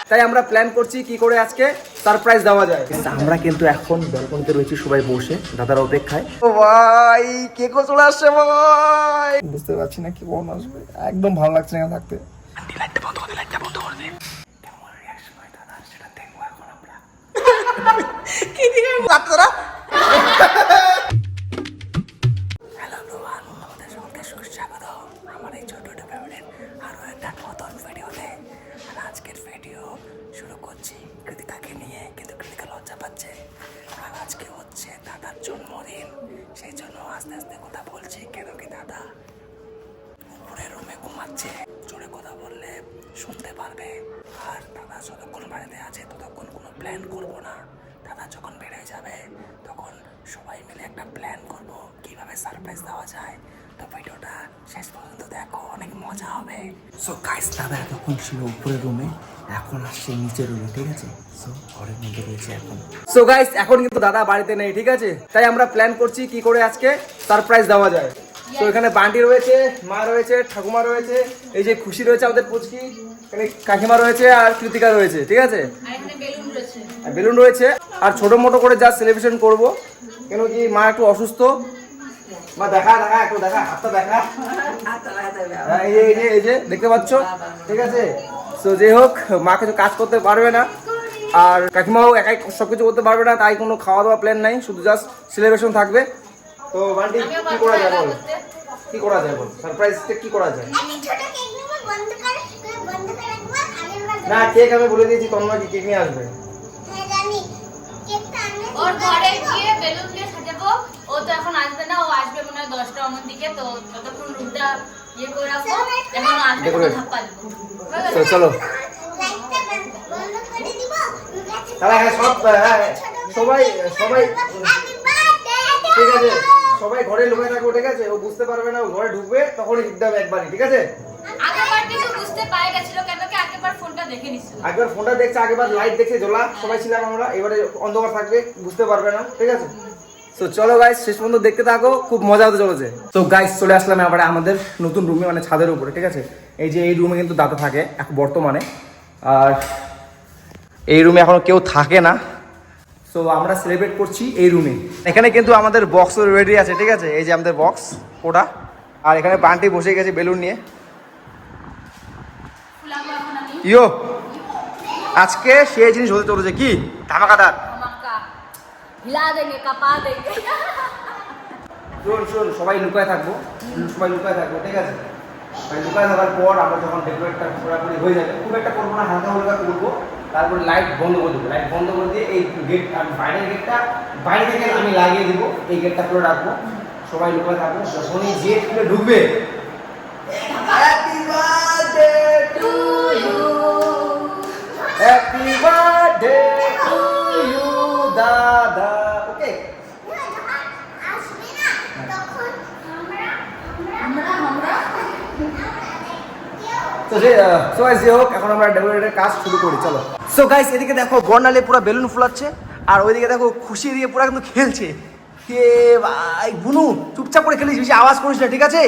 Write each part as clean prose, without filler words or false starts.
তাই আমরা প্ল্যান করছি কি করে আজকে সারপ্রাইজ দেওয়া যায়। আমরা কিন্তু এখন ব্যালকনিতে রয়েছি সবাই বসে দাদার অপেক্ষায়। ও ভাই কেকও চলে আসছে ভাই, বুঝতে পারছি না কি কখন আসবে, একদম ভালো লাগছে না থাকতে। লাইটটা বন্ধ করে দে, লাইটটা বন্ধ করে দে। কেমন রিঅ্যাকশন হয় দাদার সেটা দেখবো এখন আমরা। কি দিকে বাচ্চারা। হ্যালো এভরিওয়ান, আমাদের সবাইকে সুস্বাগত আমার এই ছোট ফ্যামিলির আরো একটা নতুন ভিডিওতে। আর আজকের ভিডিও শুরু করছি কৃতিকাকে নিয়ে, কিন্তু কৃতিকা লজ্জা পাচ্ছে। আর আজকে হচ্ছে দাদার জন্মদিন, সেই জন্য আস্তে আস্তে কথা বলছি, কেন কি দাদা উপরের রুমে ঘুমাচ্ছে, জোরে কথা বললে শুনতে পারবে। আর দাদা যতক্ষণ বাড়িতে আছে ততক্ষণ কোনো প্ল্যান করব না। দাদা যখন বেড়ে যাবে তখন সবাই মিলে একটা প্ল্যান করব কিভাবে সারপ্রাইজ দেওয়া যায়। তো ভিডিওটা শেষ পর্যন্ত দেখো, অনেক মজা হবে। সো গাইস, দাদা এতক্ষণ ছিল উপরের রুমে, এখন আসছে নিচের রুমে, ঠিক আছে? সো ঘরের মধ্যে রয়েছে এখন। সো গাইস, এখন কিন্তু দাদা বাড়িতে নেই, ঠিক আছে? তাই আমরা প্ল্যান করছি কি করে আজকে সারপ্রাইজ দেওয়া যায়। তো এখানে বান্টি রয়েছে, মা রয়েছে, ঠাকুমা রয়েছে, এই যে খুশি রয়েছে আমাদের পুচকি, এখানে কাকিমা রয়েছে আর কৃতিকা রয়েছে, ঠিক আছে? আর বেলুন রয়েছে। আর ছোট মোটো করে যা সেলিব্রেশন করব, কেন কি মা একটু অসুস্থ। মা দেখা দেখা একটু দেখা, হাতটা দেখা, এই যে দেখতে পাচ্ছ, ঠিক আছে? তো যাই হোক, মা কিছু কাজ করতে পারবে না, আর কাকিমাও একাই সবকিছু করতে পারবে না, তাই কোনো খাওয়া দাওয়া প্ল্যান নাই, শুধু জাস্ট সেলিব্রেশন থাকবে। তো বান্টি কি করা যায় বল, কি করা যায় বল, সারপ্রাইজটা কি করা যায়? না কেক আমি বলে দিয়েছি, তন্মা কি কেক নিয়ে আসবে। ওর ঘরে গিয়ে বেলুন দিয়ে সাজাবো। ও তো এখন আসবে না, ও আসবে মনে হয় 10টা অমন দিকে। তো ততক্ষণ রুমটা ইয়ে করে রাখবো, এখন আসবে না, ধাপ্পা দেবো। তো চলো তাহলে, হ্যাঁ সবাই সবাই ঠিক আছে, সবাই ঘরে লুকিয়ে থাকবো, ঠিক আছে? ও বুঝতে পারবে না, ও ঘরে ঢুকবে তখনই একদম একবারই, ঠিক আছে? আগেরবার কিছু বুঝতে পারে গেছিল, কেন কি আগেরবার ফোনটা দেখে নিছিল। আগেবার ফোনটা দেখছে, আগেবার লাইট দেখছে জ্বলা, সবাই ছিলাম আমরা, এবারে অন্ধকার থাকবে, বুঝতে পারবে না, ঠিক আছে? তো চলো গাইস, শেষ পর্যন্ত দেখতে থাকো, খুব মজা হতে চলেছে। তো গাইস চলে আসলাম এবারে আমাদের নতুন রুমে, মানে ছাদের উপরে, ঠিক আছে? এই যে এই রুমে কিন্তু দাদা থাকে এখন বর্তমানে, আর এই রুমে এখনো কেউ থাকে না। তো আমরা সেলিব্রেট করছি এই রুমে। এখানে কিন্তু আমাদের বক্স রেডি আছে, ঠিক আছে? এই যে আমাদের বক্স ওটা, আর এখানে বান্টি বসে গেছে বেলুন নিয়ে। ইয়ো, আজকে সেই জিনিস হতে চলেছে, কি ধামাকাদার। হিলা দেঙ্গে, কাপা দেঙ্গে। শোন সবাই লুকায় থাকবো, ঠিক আছে? সবাই লুকায় থাকার পর আমরা যখন ডেকোরেটটা পুরোপুরি হয়ে যাবে, খুব একটা করবো না, হালকা হালকা করবো। তারপর লাইট বন্ধ করে দেবো, লাইট বন্ধ করে দিয়ে এই গেট, বাইরের গেটটা বাইরে থেকে আমি লাগিয়ে দেবো, এই গেটটা খুলে রাখবো, সবাই লুকায় থাকবো। যখনই গেট খুলে ঢুকবে, happy birthday to you, happy birthday to you দাদা, ওকে? সো গাইস, যে হোক, এখন আমরা ডেকোরেটের কাজ শুরু করি, চলো। সো গাইস, এদিকে দেখো বর্ণালী পুরো বেলুন ফুলাচ্ছে, আর ওইদিকে দেখো খুশি দিয়ে পুরো কিন্তু খেলছে। কে ভাই বুনু, চুপচাপ করে খেলিস, বেশি আওয়াজ করিস না, ঠিক আছে?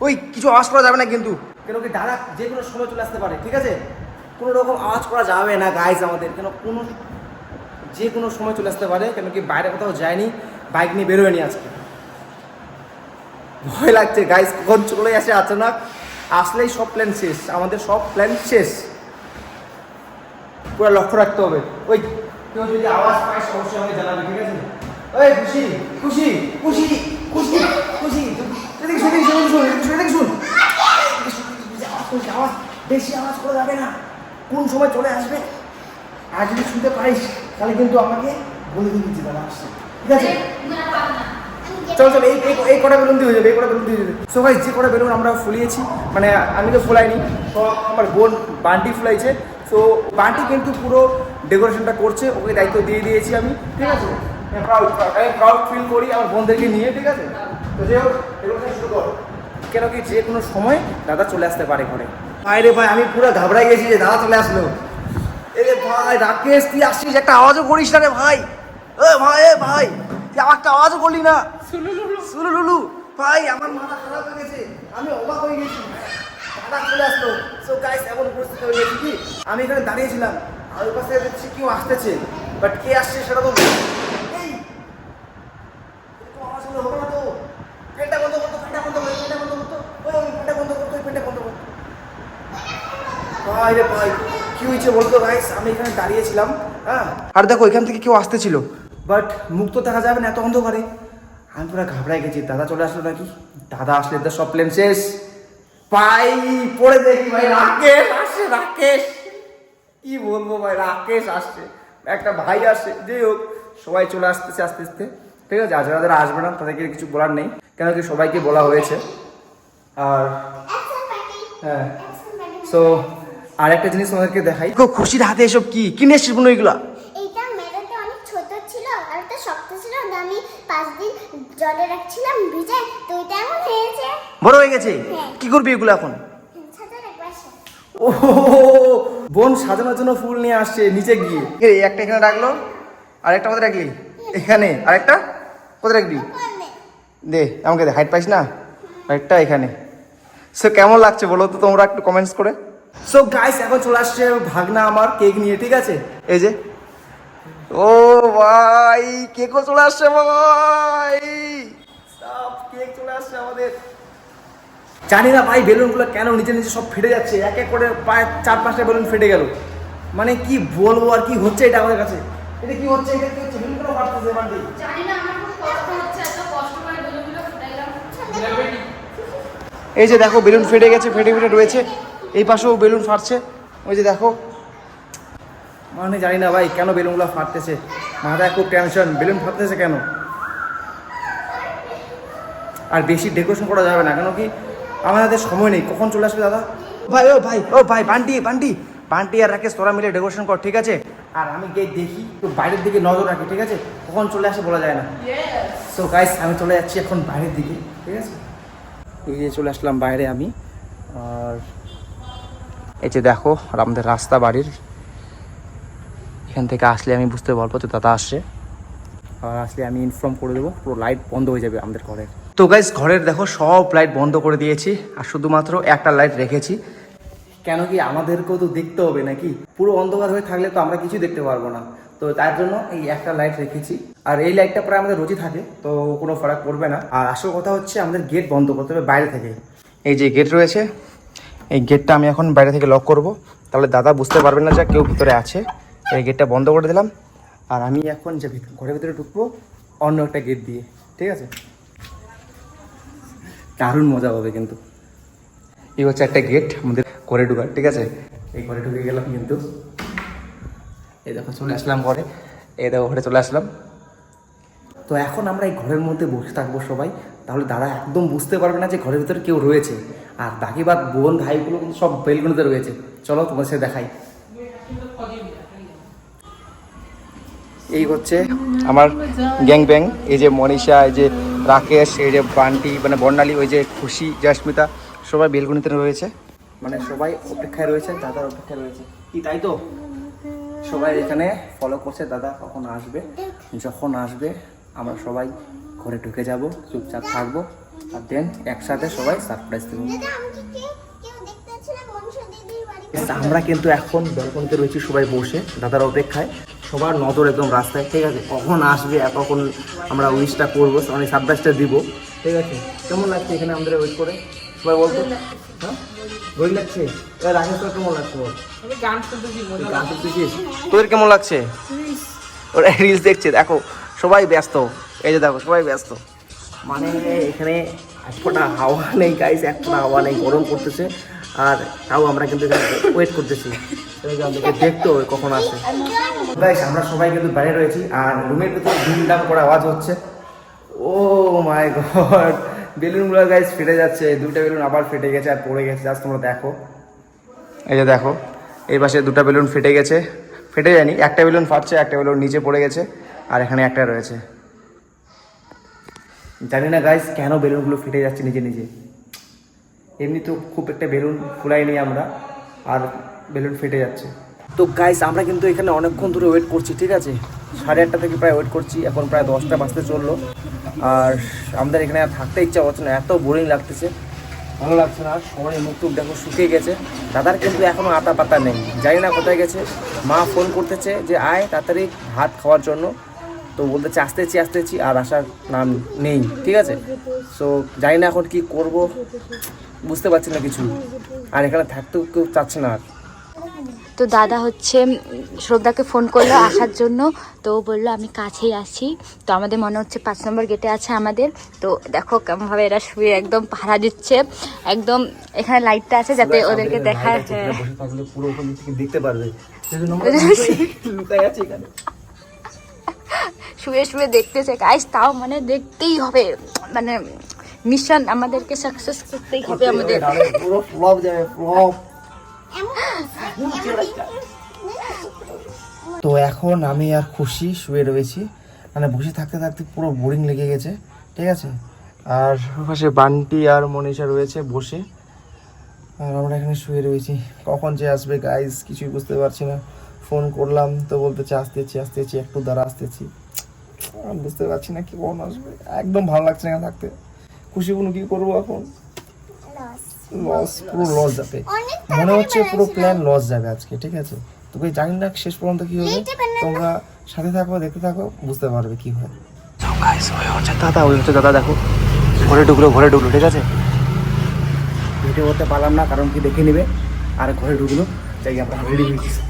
ওই কিছু আওয়াজ করা যাবে না কিন্তু, কেন কি দাদা যে কোনো সময় চলে আসতে পারে, ঠিক আছে? কোনো রকম আওয়াজ করা যাবে না গাইস আমাদের, কেন কোনো যে কোনো সময় চলে আসতে পারে, কেন কি বাইরে কোথাও যায়নি, বাইক নিয়ে বেরোয়নি আজকে, ভয় লাগছে গাইস, কখন চলে আসে আচানক, আসলেই সব প্ল্যান শেষ, আমাদের সব প্ল্যান শেষ, পুরো লক্ষ্য রাখতে হবে। ওই কেউ যদি আওয়াজ পায় সমস্যা হয়ে জানাবে, ঠিক আছে? ওই খুশি খুশি খুশি খুশি খুশি, এদিকে শুন, আওয়াজ বেশি আওয়াজ করা যাবে না, কোন সময় চলে আসবে, আর যদি শুনতে পারিস তাহলে কিন্তু আমাকে বলে দিবি যে দাদা আসছে, ঠিক আছে? চল এই কটা বেলুন দিয়ে হয়ে যাবে, এই কটা বেলুন দিয়ে যাবে। সো গাইস, যে কটা বেলুন আমরা ফুলিয়েছি, মানে আমি তো ফুলাইনি, সব আমার বোন বান্টি ফুলাইছে। সো বান্টি কিন্তু পুরো ডেকোরেশনটা করছে, ওকে দায়িত্ব দিয়ে দিয়েছি আমি, ঠিক আছে? আমি প্রাউড ফিল করি আমার বোনদেরকে নিয়ে, ঠিক আছে? তো যে হোক, ডেকোরেশন শুরু কর, কেন কি যে কোনো সময় দাদা চলে আসতে পারে ঘরে। ভাই রে ভাই, আমি পুরো ঘাবড়াই গেছি যে দাদা চলে আসলো। এ ভাই রাকেশ, তুই আসছিস, একটা আওয়াজও করিস না রে ভাই। এ ভাই তুই একটা আওয়াজও করলি না। সুলুলু ভাই, আমার মাথা খারাপ হয়ে গেছে, আমি অবাক হয়ে গেছি। হঠাৎ চলে আসলো। সো গাইস এমন পরিস্থিতি হয়ে গেছে কি আমি এখানে দাঁড়িয়েছিলাম আর ওই পাশে দেখছি কেউ আসতেছে, বাট কে আসছে সেটা তো এই একটু আওয়াজ হলে হবে না তো। ফ্যানটা বন্ধ করতো, ফ্যানটা বন্ধ করতো, ফ্যানটা বন্ধ করতো, ওই ফ্যানটা বন্ধ করতো, ওই ফ্যানটা বন্ধ করতো। ভাই রে ভাই কি হয়েছে বলতো গাইস, আমি এখানে দাঁড়িয়েছিলাম, হ্যাঁ, আর দেখো এখান থেকে কেউ আসতেছিল, বাট মুখ তো দেখা যাবে না এত অন্ধকারে। আমি পুরো ঘাবড়ায় গেছি, দাদা চলে আসলো নাকি। দাদা আসলে তো সব প্ল্যান শেষ। ভাই পড়ে দেখি ভাই রাকেশ আসছে, রাকেশ কি বলবো ভাই, রাকেশ আসছে, একটা ভাই আসছে। যাই হোক সবাই চলে আসতেছে আস্তে আস্তে, ঠিক আছে। যারা যারা আসবে না তাদেরকে কিছু বলার নেই, কেন কি সবাইকে বলা হয়েছে। আর হ্যাঁ, সো আর একটা জিনিস তোমাদেরকে দেখাই, খুশির হাতে এসব কি কিনে এসেছিস বোন এগুলা? এইটা মেলাতে অনেক ছোট ছিল আর এটা শক্ত ছিল, আমি 5 দিন জলে রাখছিলাম ভিজে, তো এটা এমন হয়েছে। বড় হয়ে গেছে? হ্যাঁ। কি করবি এগুলো এখন? ছাদের একপাশে। ও বোন সাজানোর জন্য ফুল নিয়ে আসছে নিচে গিয়ে। এই একটা এখানে রাখলো, আর একটা কোথায় রাখলি? এখানে, আর একটা কোথায় রাখবি? দে আমাকে দে, হাইট পাইস না, একটা এখানে। সো কেমন লাগছে বলো তো তোমরা একটু কমেন্টস করে। সো গাইস এখন চলে আসছে ভাগনা আমার কেক নিয়ে, ঠিক আছে। এই যে ও ভাই কেকও চলে আসছে ভাই, সব কেক চলে আসছে আমাদের। জানি না ভাই বেলুনগুলো কেন নিজে নিজে সব ফেটে যাচ্ছে, এক এক করে প্রায় 4-5টা বেলুন ফেটে গেল। মানে কি বলবো আর কি হচ্ছে এটা আমাদের কাছে, এটা কি হচ্ছে, এটা কি হচ্ছে, বেলুনগুলো ফাটতেছে মান্ডি। জানি না, আমার খুব কষ্ট হচ্ছে, এত কষ্ট করে বেলুনগুলো ফুটাইলাম। এই যে দেখো বেলুন ফেটে গেছে, ফেটে ফেটে রয়েছে, এই পাশেও বেলুন ফাটছে, ওই যে দেখো। মানে জানি না ভাই কেন বেলুনগুলো ফাটতেছে, মাথায় খুব টেনশন, বেলুন ফাটতেছে কেন। আর বেশি ডেকোরেশন করা যাবে না, কেন কি আমাদের সময় নেই, কখন চলে আসবে দাদা। ভাই ও ভাই ও ভাই বান্টি বান্টি বান্টি আর রাকেশ তোরা মিলে ডেকোরেশন কর, ঠিক আছে। আর আমি গিয়ে দেখি তো বাইরের দিকে নজর রাখি, ঠিক আছে, কখন চলে আসে বলা যায় না। সো গাইস আমি চলে যাচ্ছি এখন বাইরের দিকে, ঠিক আছে। এই যে চলে আসলাম বাইরে আমি, আর এই যে দেখো আর আমাদের রাস্তা বাড়ির এখান থেকে আসলে আমি বুঝতে পারবো তো দাদা আসছে, আর আসলে আমি ইনফর্ম করে দেবো, পুরো লাইট বন্ধ হয়ে যাবে আমাদের ঘরের। তো গাইস ঘরের দেখো সব লাইট বন্ধ করে দিয়েছি, আর শুধুমাত্র একটা লাইট রেখেছি, কেন কি আমাদেরকেও তো দেখতে হবে নাকি, পুরো অন্ধকার হয়ে থাকলে তো আমরা কিছু দেখতে পারবো না, তো তার জন্য এই একটা লাইট রেখেছি। আর এই লাইটটা প্রায় আমাদের রোজই থাকে, তো কোনো ফারাক পড়বে না। আর আসল কথা হচ্ছে আমাদের গেট বন্ধ করতে হবে বাইরে থেকে, এই যে গেট রয়েছে, এই গেটটা আমি এখন বাইরে থেকে লক করব, তাহলে দাদা বুঝতে পারবে না যে কেউ ভিতরে আছে। এই গেটটা বন্ধ করে দিলাম, আর আমি এখন যে ঘরের ভিতরে ঢুকবো অন্য একটা গেট দিয়ে, ঠিক আছে। দারুণ মজা হবে কিন্তু। এই হচ্ছে একটা গেট আমাদের ঘরে ঢুকার, ঠিক আছে। এই ঘরে ঢুকে গেলাম কিন্তু, এই দেখো চলে আসলাম ঘরে, এই দেখো ঘরে চলে আসলাম। তো এখন আমরা এই ঘরের মধ্যে বসে থাকবো সবাই, তাহলে দাদা একদম বুঝতে পারবে না যে ঘরের ভিতরে কেউ রয়েছে। আর বাকি বাদ বোন ভাইগুলো কিন্তু সব বেলগুলোতে রয়েছে, চলো তোমার সাথে দেখাই। এই হচ্ছে আমার গ্যাং ব্যাং, এই যে মনীষা, এই যে রাকেশ, এই যে বান্টি মানে বর্ণালী, ওই যে খুশি, জস্মিতা, সবাই বেলগুনিতে রয়েছে, মানে সবাই অপেক্ষায় রয়েছে, দাদার অপেক্ষায় রয়েছে কি, তাই তো। সবাই এখানে ফলো করছে দাদা কখন আসবে, যখন আসবে আমরা সবাই ঘরে ঢুকে যাব, চুপচাপ থাকবো, আর দেন একসাথে সবাই সারপ্রাইজ দেবো। দাদা আমি কি কেউ দেখতে ছিলাম মনীষা দিদির বাড়ি। আমরা কিন্তু এখন ব্যালকনিতে রয়েছি সবাই বসে দাদার অপেক্ষায়, সবার নজর একদম রাস্তায়, ঠিক আছে, কখন আসবে আর কখন আমরা উইশটা করবো, মানে সারপ্রাইজটা দিব, ঠিক আছে। কেমন লাগছে এখানে আমাদের ওয়েট করে সবাই বলতো? হ্যাঁ বই লাগছে, রাকেশ তোর কেমন লাগছে বল? গান শুনতেছিস, তোদের কেমন লাগছে? ওরা রিলস দেখছে, দেখো সবাই ব্যস্ত, এই যে দেখো সবাই ব্যস্ত, মানে এখানে এক ফোঁটা হাওয়া নেই গাইস, এক ফোঁটা হাওয়া নেই, গরম করতেছে, আর তাও আমরা কিন্তু ওয়েট করতেছি আমাদেরকে দেখতে হবে কখন আসে। গাইস আমরা সবাই কিন্তু বাইরে রয়েছি, আর রুমের ভিতরে ধুমধাম করে আওয়াজ হচ্ছে। ও মাই গড, বেলুনগুলো গাইস ফেটে যাচ্ছে, দুটো বেলুন আবার ফেটে গেছে আর পড়ে গেছে, জাস্ট তোমরা দেখো, এই যে দেখো এই পাশে দুটো বেলুন ফেটে গেছে, ফেটে যায়নি, একটা বেলুন ফাটছে, একটা বেলুন নিচে পড়ে গেছে, আর এখানে একটা রয়েছে। জানি না গাইস কেন বেলুনগুলো ফেটে যাচ্ছে নিজে নিজে, এমনি তো খুব একটা বেলুন ফুলাইনি আমরা, আর বেলুন ফেটে যাচ্ছে। তো গাইস আমরা কিন্তু এখানে অনেকক্ষণ ধরে ওয়েট করছি, ঠিক আছে, 8:30 থেকে প্রায় ওয়েট করছি, এখন প্রায় 10টা বাজতে চললো, আর আমাদের এখানে আর থাকতে ইচ্ছা হচ্ছে না, এত বোরিং লাগতেছে। ভালো লাগছে না, সবাই মুখ টুক দেখো শুকিয়ে গেছে। দাদার কিন্তু এখনো আতা পাতা নেই, জানি না কোথায় গেছে। মা ফোন করতেছে যে আয় তাড়াতাড়ি ভাত খাওয়ার জন্য, তো বলতেছে আসতেছি আর আসার নাম নেই, ঠিক আছে। সো জানি না এখন কি করব, বুঝতে পারছি না কিছু, আর এখানে থাকতেও কেউ চাচ্ছে না আর। তো দাদা হচ্ছে শ্রদ্ধাকে ফোন করলো আসার জন্য, তো বললো আমি কাছেই আছি। তো আমাদের মনে হচ্ছে 5 নম্বর গেটে আছে আমাদের। তো দেখো কেমনভাবে এরা শুয়ে একদম পাহারা দিচ্ছে, একদম এখানে লাইটটা আছে যাতে ওদেরকে দেখায়। হ্যাঁ, বসে থাকলে পুরো ওখান থেকে দেখতে পারবে, সেজন্য আমরা লুকাই আছি এখানে। শুয়ে শুয়ে দেখতেছে গাইস, তাও মানে দেখতেই হবে, মানে মিশন আমাদেরকে সাকসেস করতেই হবে আমাদের। পুরো ফ্লপ যাবে, ফ্লপ। তো এখন আমি আর খুশি শুয়ে রয়েছি, মানে বসে থাকতে থাকতে পুরো বোরিং লেগে গেছে, ঠিক আছে। আর পাশে বান্টি আর মনীষা রয়েছে বসে, আর আমরা এখানে শুয়ে রয়েছি। কখন যে আসবে গাইজ কিছুই বুঝতে পারছি না। ফোন করলাম তো বলতেছে আসতেছি, একটু দ্বারা আসতেছি। বুঝতে পারছি না কি কখন আসবে, একদম ভালো লাগছে না থাকতে। খুশি কোনো কি করবো এখন, লস, পুরো লস যাবে মনে হচ্ছে, পুরো প্ল্যান লস যাবে আজকে, ঠিক আছে। তোকে জানি না শেষ পর্যন্ত কি হবে, তোমরা সাথে থাকো, দেখতে থাকো, বুঝতে পারবে কি হয়। ওই হচ্ছে দাদা, দেখো ঘরে ঢুকলো, ঠিক আছে। ভিডিও করতে পারলাম না কারণ কি দেখে নিবে, আর ঘরে ঢুকলো, তাই আমরা রেডি হয়ে গেছি।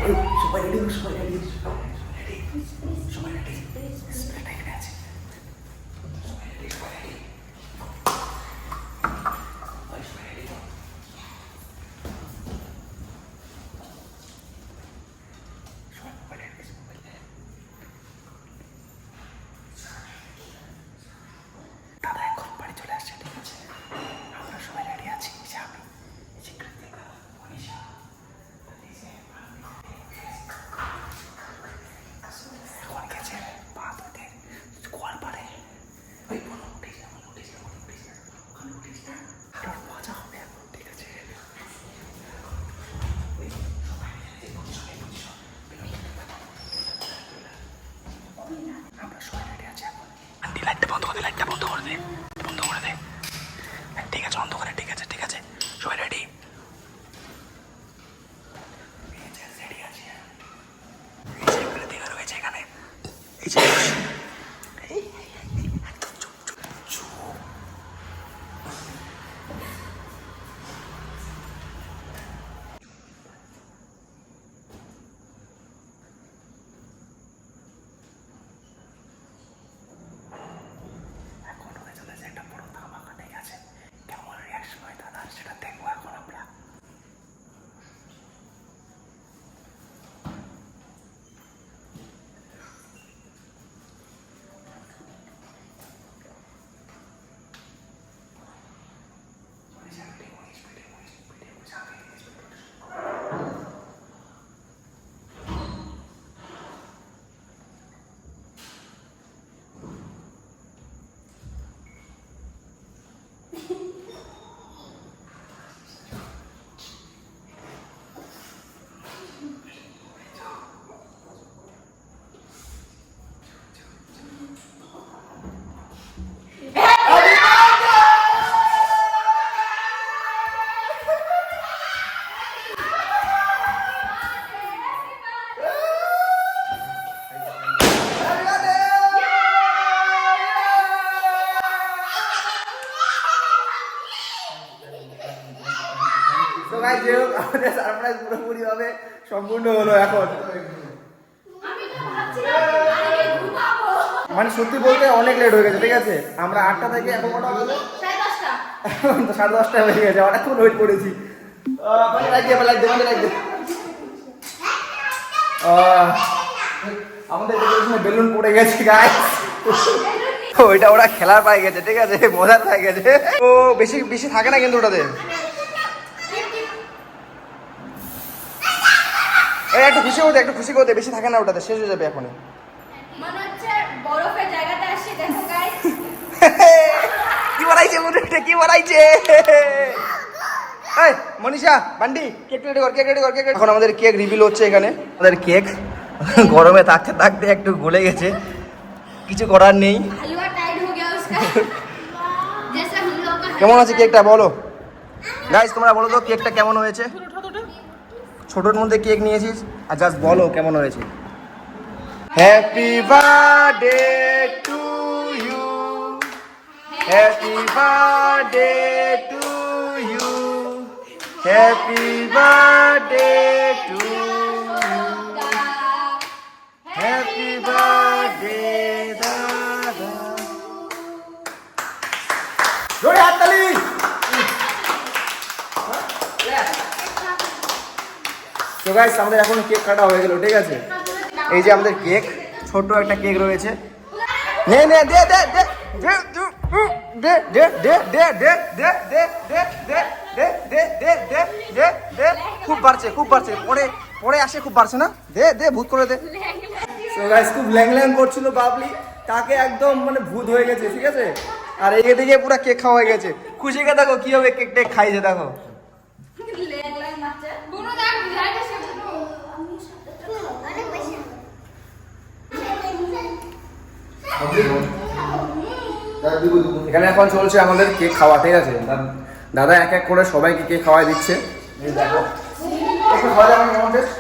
আমাদের সারপ্রাইজ পুরোপুরি ভাবে সম্পূর্ণ হলো এখন। মানে সত্যি বলতে অনেক লেট হয়ে গেছে, ঠিক আছে। আমরা 8টা থেকে এখন কটা বাজে, 10:30 হয়ে গেছে, অনেকক্ষণ ওয়েট করেছি। আমাদের বেলুন পড়ে গেছে গাইস, ওইটা ওরা খেলার পায়ে গেছে, ঠিক আছে, মজার পায়ে গেছে। ও বেশি বেশি থাকে না কিন্তু ওটাতে। একটু খুশি করতে বেশি থাকে না ওটাতে, শেষ হয়ে যাবে এখনই। মনে হচ্ছে বরফের জায়গাতে আসছে, দেখো গাইস কি বানাইছে মুরুটা, কি বানাইছে। এই মনীষা, বান্ডি, কেক রেডি কর। এখন আমাদের কেক রিভিল হচ্ছে এখানে। আমাদের কেক গরমে থাকতে থাকতে একটু গলে গেছে, কিছু করার নেই। হালুয়া টাইট হয়ে গেল उसका जैसे हम लोग का কেমন আছে কেকটা বলো? গাইস তোমরা বলো তো কেকটা কেমন হয়েছে? ছোটোর মধ্যে কেক নিয়েছিস আর জাস্ট বলো কেমন হয়েছে। Happy birthday to you, happy birthday to you, happy birthday to you, happy birthday দাদা। জোরে হাততালি। তো গাইস আমাদের এখন কেক কাটা হয়ে গেল, ঠিক আছে? এই যে আমাদের কেক, ছোট একটা কেক রয়েছে। নে নে দে দে দে দে দে দে দে দে দে দে দে দে দে দে দে দে দে দে দে। খুব বাড়ছে খুব বাড়ছে, পরে পরে আসে, খুব বাড়ছে না? দে দে ভূত করে দে। তো গাইস খুব ল্যাং ল্যাং করছিল বাবলি, তাকে একদম মানে ভূত হয়ে গেছে, ঠিক আছে? আর এই দিকে পুরো কেক খাওয়া হয়ে গেছে। খুশিকে দেখো কিভাবে কেক টেক খাইছে, দেখো। এখানে এখন চলছে আমাদের কেক খাওয়া, ঠিক আছে? দাদা এক এক করে সবাইকে কেক খাওয়াই দিচ্ছে। দেখো খাওয়া যাবে কেমন টেস্ট।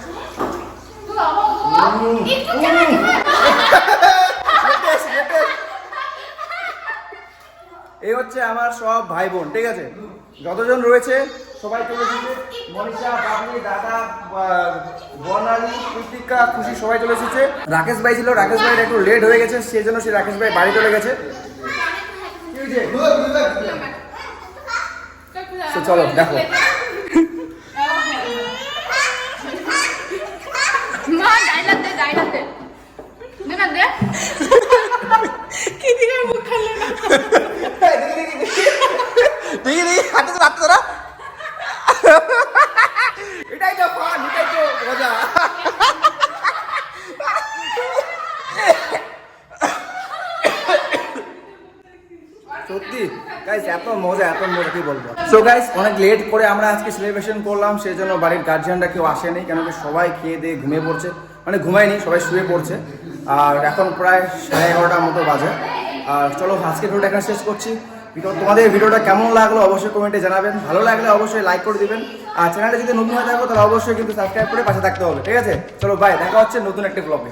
এই হচ্ছে আমার সব ভাই বোন, ঠিক আছে? যতজন রয়েছে সবাই চলে এসেছে। মনীষা, বাবলি, দাদা, বর্ণালী, কৃতিকা, খুশি সবাই চলে এসেছে। রাকেশ ভাই ছিল, রাকেশ ভাইয়ের একটু লেট হয়ে গেছে, সেই জন্য সে রাকেশ ভাই বাড়ি চলে গেছে। তো চলো দেখো। দেখি দেখি হাতে তো রাখতো না, এটাই তো ফান, এটাই তো মজা। সত্যি গাইস এত মজা কি বলবো। সো গাইস অনেক লেট করে আমরা আজকে সেলিব্রেশন করলাম, সেই জন্য বাড়ির গার্জিয়ানরা কেউ আসেনি, কেন কি সবাই খেয়ে দিয়ে ঘুমিয়ে পড়ছে, মানে ঘুমায়নি, সবাই শুয়ে পড়ছে। আর এখন প্রায় 11:30টার মতো বাজে। আর চলো আজকে ভিডিওটা এখানে শেষ করছি। তোমাদের ভিডিওটা কেমন লাগলো অবশ্যই কমেন্টে জানাবেন, ভালো লাগলে অবশ্যই লাইক করে দিবেন, আর চ্যানেলটা যদি নতুন হয়ে থাকো তাহলে অবশ্যই কিন্তু সাবস্ক্রাইব করে পাশে থাকতে হবে, ঠিক আছে? চলো বাই, দেখা হচ্ছে নতুন একটা ব্লগে।